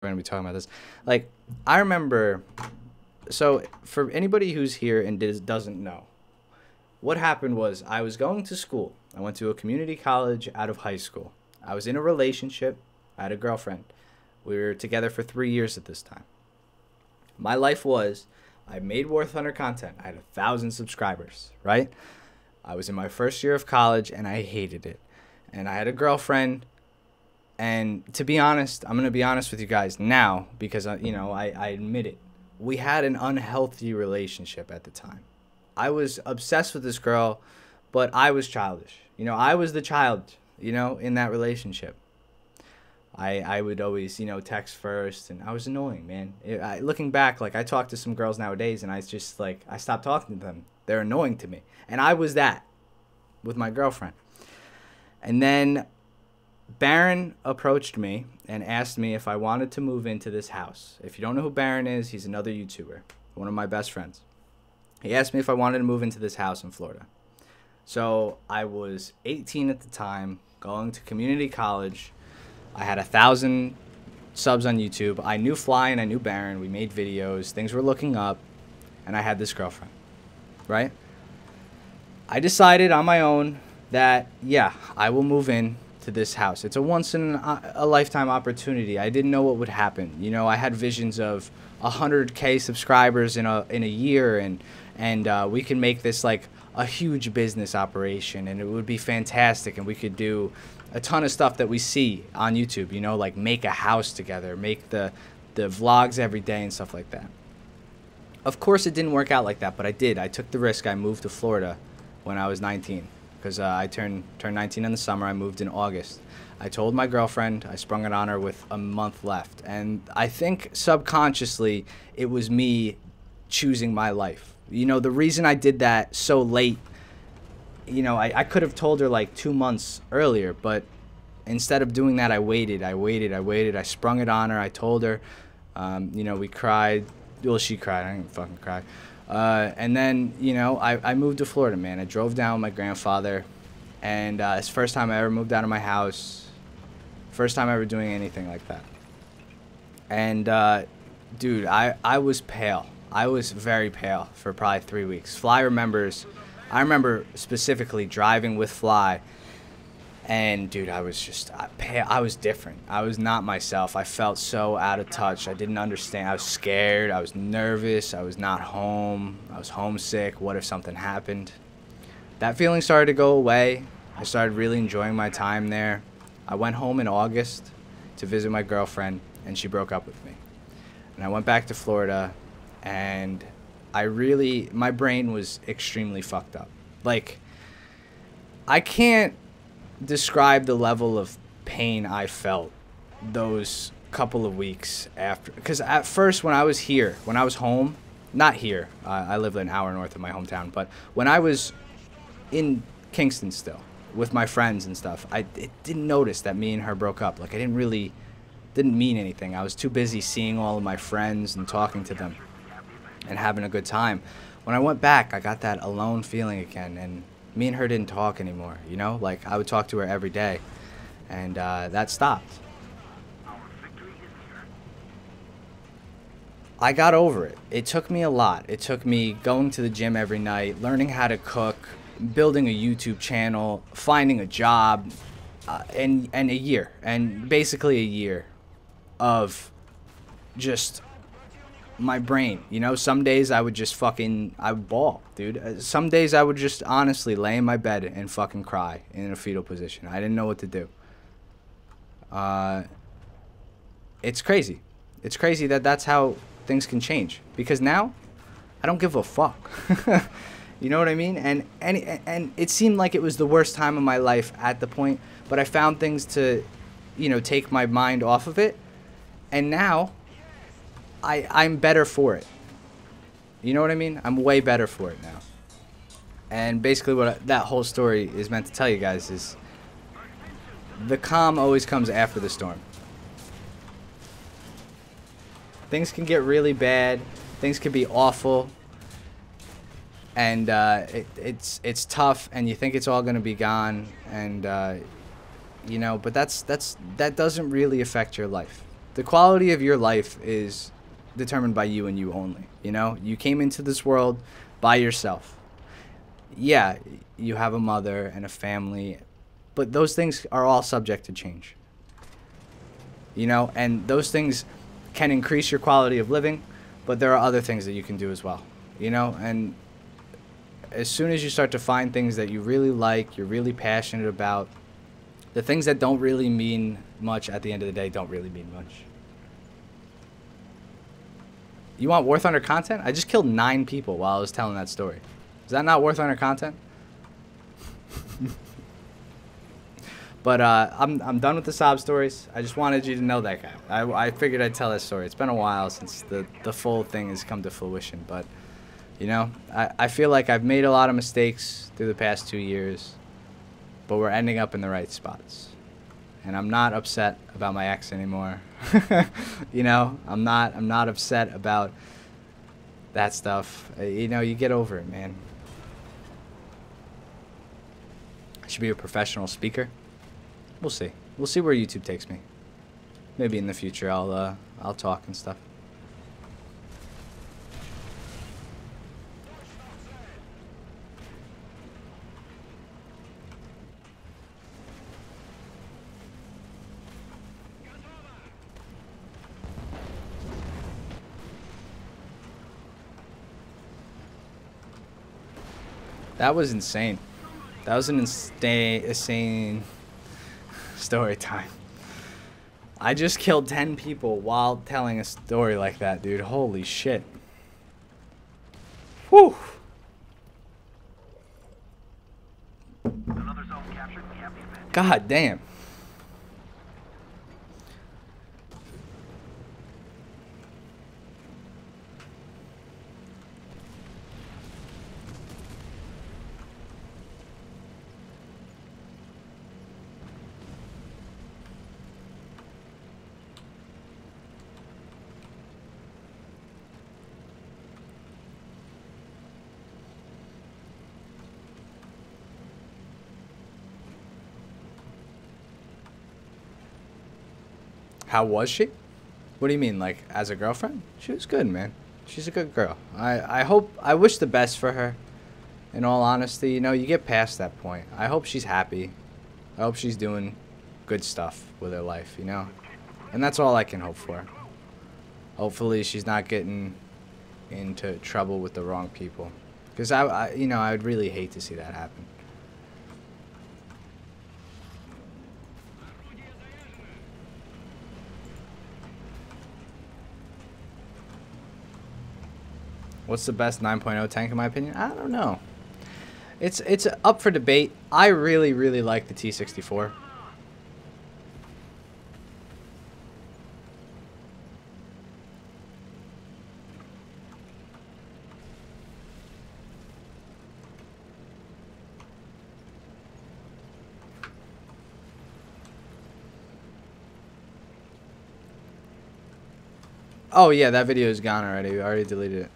we're gonna be talking about this. Like, I remember. So for anybody who's here and doesn't know, what happened was I was going to school. I went to a community college out of high school. I was in a relationship. I had a girlfriend. We were together for 3 years at this time. My life was, I made War Thunder content. I had 1,000 subscribers, right? I was in my first year of college and I hated it. And I had a girlfriend. And to be honest, I'm going to be honest with you guys now because, I admit it. We had an unhealthy relationship at the time. I was obsessed with this girl, but I was childish. I was the child, in that relationship. I would always, text first, and I was annoying, man. Looking back, like, I talk to some girls nowadays, and I stopped talking to them. They're annoying to me. And I was that with my girlfriend. And then Baron approached me and asked me if I wanted to move into this house. If you don't know who Baron is, he's another YouTuber, one of my best friends. He asked me if I wanted to move into this house in Florida. So I was 18 at the time, going to community college. I had 1,000 subs on YouTube. I knew Fly and I knew Baron. We made videos. Things were looking up. And I had this girlfriend, right? I decided on my own that, yeah, I will move in to this house. It's a once in a lifetime opportunity. I didn't know what would happen. I had visions of 100K subscribers in a year, and we can make this like a huge business operation, and it would be fantastic, and we could do a ton of stuff that we see on YouTube, like make a house together, make the vlogs every day and stuff like that. Of course it didn't work out like that, but I did. I took the risk. I moved to Florida when I was 19 because I turned 19 in the summer. I moved in August. I told my girlfriend. I sprung it on her with a month left, and I think subconsciously it was me choosing my life. The reason I did that so late, I could have told her like 2 months earlier, but instead of doing that, I waited. I sprung it on her. I told her, we cried. Well, she cried. I didn't fucking cry. And then, I moved to Florida, man. I drove down with my grandfather, and it's the first time I ever moved out of my house. First time ever doing anything like that. And, dude, I was pale. I was very pale for probably 3 weeks. Fly remembers. I remember specifically driving with Fly, and dude, I was just pale. I was different. I was not myself. I felt so out of touch. I didn't understand. I was scared. I was nervous. I was not home. I was homesick. What if something happened? That feeling started to go away. I started really enjoying my time there. I went home in August to visit my girlfriend, and she broke up with me. And I went back to Florida, and my brain was extremely fucked up. Like, I can't describe the level of pain I felt those couple of weeks after. Because at first, when I was home, not here, I live an hour north of my hometown, but when I was in Kingston still with my friends and stuff, I didn't notice that me and her broke up. Like, didn't mean anything. I was too busy seeing all of my friends and talking to them and having a good time. When I went back, I got that alone feeling again, and me and her didn't talk anymore, Like, I would talk to her every day, and that stopped. I got over it. It took me a lot. It took me going to the gym every night, learning how to cook, building a YouTube channel, finding a job, and a year, and basically a year of just my brain. Some days I would just I would bawl, dude. Some days I would just honestly lay in my bed and fucking cry in a fetal position. I didn't know what to do. It's crazy. It's crazy that that's how things can change, because now I don't give a fuck. You know what I mean? And it seemed like it was the worst time of my life at the point, but I found things to, take my mind off of it, and now I'm better for it. You know what I mean? I'm way better for it now. And basically what that whole story is meant to tell you guys is the calm always comes after the storm. Things can get really bad. Things can be awful. And it's tough, and you think it's all going to be gone, and but that doesn't really affect your life. The quality of your life is determined by you and you only. You know, you came into this world by yourself. Yeah, you have a mother and a family, but those things are all subject to change. You know, and those things can increase your quality of living, but there are other things that you can do as well. You know, and as soon as you start to find things that you really like, you're really passionate about, the things that don't really mean much at the end of the day don't really mean much. You want War Thunder content? I just killed 9 people while I was telling that story. Is that not War Thunder content? But I'm done with the sob stories. I just wanted you to know that guy. I figured I'd tell that story. It's been a while since the full thing has come to fruition. But, you know, I feel like I've made a lot of mistakes through the past 2 years. But we're ending up in the right spots. And I'm not upset about my ex anymore. You know, I'm not upset about that stuff. You know, you get over it, man. I should be a professional speaker. We'll see. We'll see where YouTube takes me. Maybe in the future I'll talk and stuff. That was insane. That was an insane story time. I just killed 10 people while telling a story like that, dude. Holy shit. Whew. God damn. How was she? What do you mean, like, as a girlfriend? She was good, man. She's a good girl. I wish the best for her. In all honesty, you know, you get past that point. I hope she's happy. I hope she's doing good stuff with her life, you know? And that's all I can hope for. Hopefully she's not getting into trouble with the wrong people. Because, you know, I would really hate to see that happen. What's the best 9.0 tank in my opinion? I don't know. It's up for debate. I really, really like the T-64. Oh yeah, that video is gone already. I already deleted it.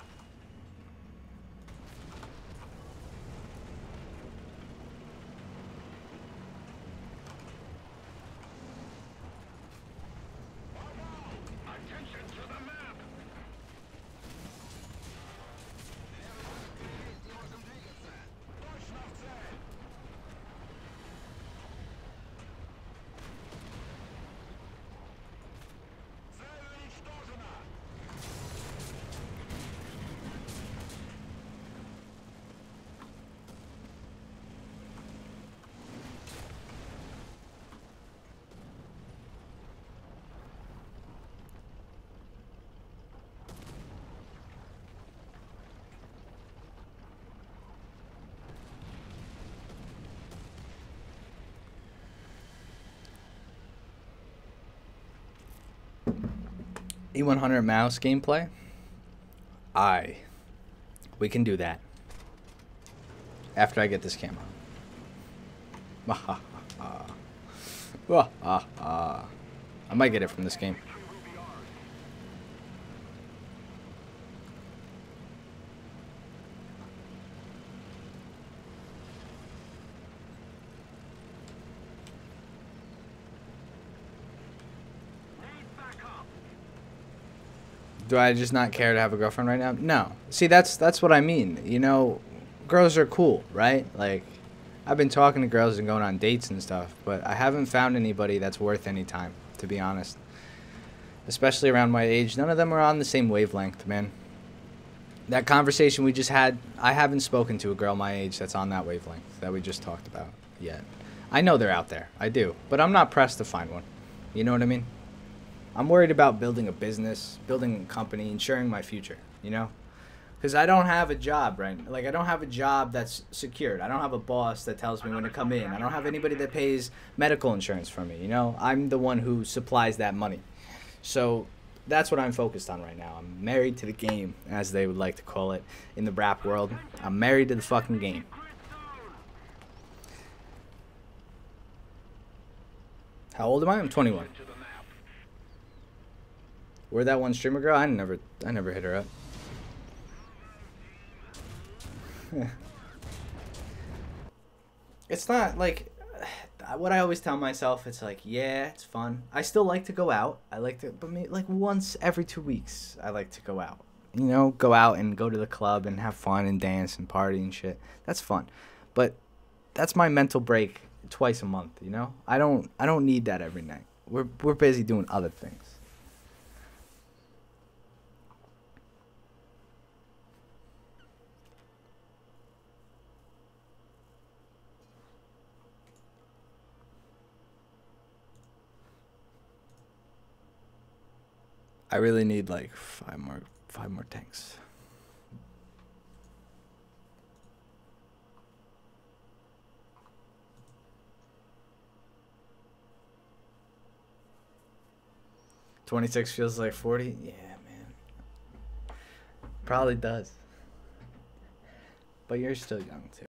E100 mouse gameplay? We can do that. After I get this camera. I might get it from this game. Do I just not care to have a girlfriend right now? No. See, that's what I mean. You know, girls are cool, right? Like, I've been talking to girls and going on dates and stuff, but I haven't found anybody that's worth any time, to be honest. Especially around my age, none of them are on the same wavelength, man. That conversation we just had, I haven't spoken to a girl my age that's on that wavelength that we just talked about yet. I know they're out there. I do. But I'm not pressed to find one. You know what I mean? I'm worried about building a business, building a company, ensuring my future, you know? Because I don't have a job, right? Like, I don't have a job that's secured. I don't have a boss that tells me when to come in. I don't have anybody that pays medical insurance for me, you know? I'm the one who supplies that money. So that's what I'm focused on right now. I'm married to the game, as they would like to call it in the rap world. I'm married to the fucking game. How old am I? I'm 21. Where'd that one streamer girl? I never hit her up. It's not like what I always tell myself. It's like, yeah, it's fun. I still like to go out. I like to, but maybe like once every 2 weeks, I like to go out. You know, go out and go to the club and have fun and dance and party and shit. That's fun, but that's my mental break twice a month. You know, I don't need that every night. We're busy doing other things. I really need like five more tanks. $26 feels like 40. Yeah, man. Probably does. But you're still young too.